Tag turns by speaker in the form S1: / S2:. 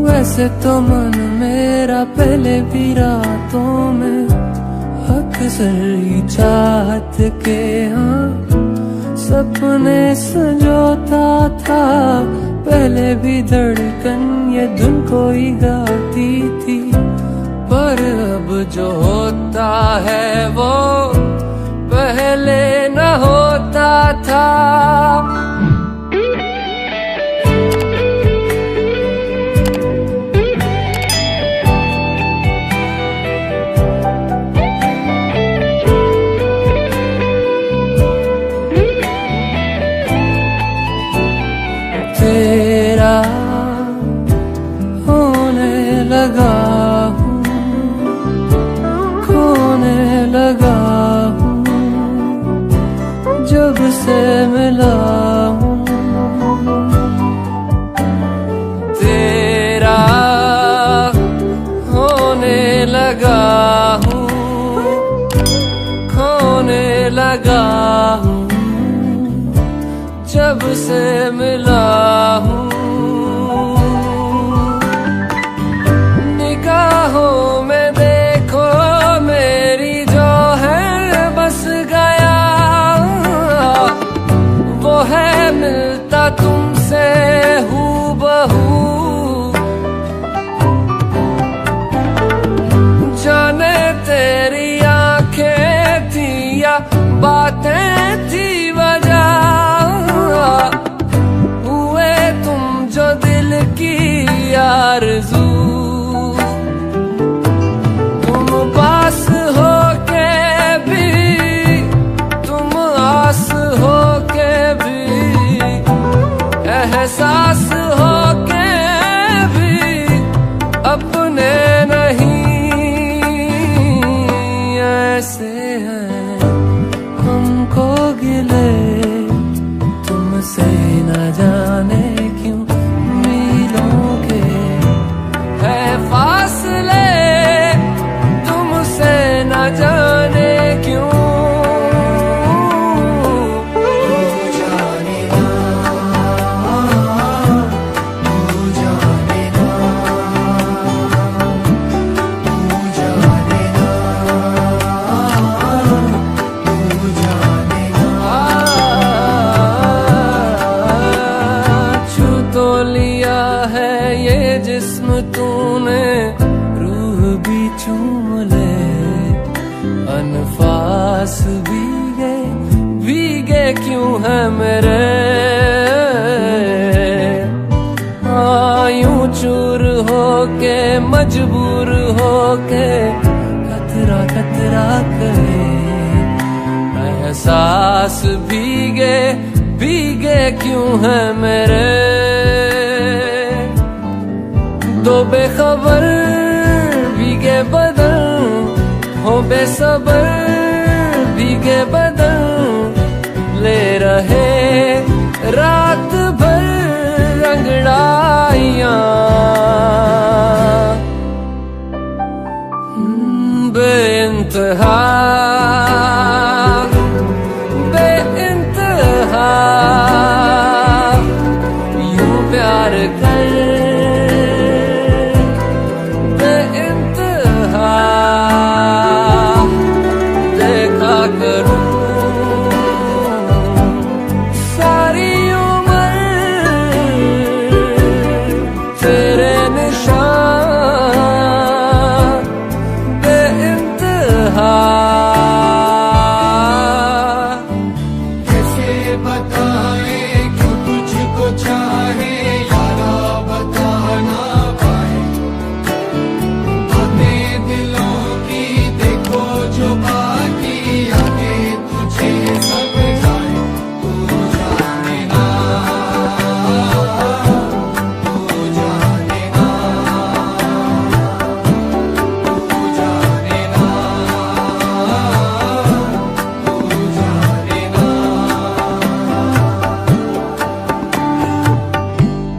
S1: वैसे तो मन मेरा पहले भी रातों में अक्सर ही चाहत के हाँ सपने संजोता था। पहले भी धड़कन ये धुन कोई गाती थी, पर अब जो होता है वो पहले न होता था। तेरा होने लगा हूँ, खोने लगा हूँ जब से मिला हूँ। तेरा होने लगा हूँ, खोने लगा हूँ जब से मिला हूँ। निगाहों में देखो मेरी जो है बस गया, वो है मिलता तुमसे हूबहू। जाने तेरी आंखें थी या बातें थी वजह, हुए तुम जो दिल की आरज़ू। तुम पास हो के भी, तुम आस हो के भी, एहसास हो के भी अपने नहीं। ऐसे हैं हमको गिले तुमसे न जाने क्यों मीलों के है फासले, तुमसे न जाने क्यों। तू जाने ना, तू जाने ना, तू जाने ना, तू जाने ना। तो लिया है ये जिस्म तूने, रूह भी चूम ले, अनफास भीगे भीगे क्यों है मेरे। यूं चूर होके मजबूर होके कतरा कतरा करे, एहसास भीगे भीगे क्यों है मेरे। दो बेखबर भीगे बदन हो बेसबर, भीगे बदन ले रहे रात भर रंगड़ाइयाँ।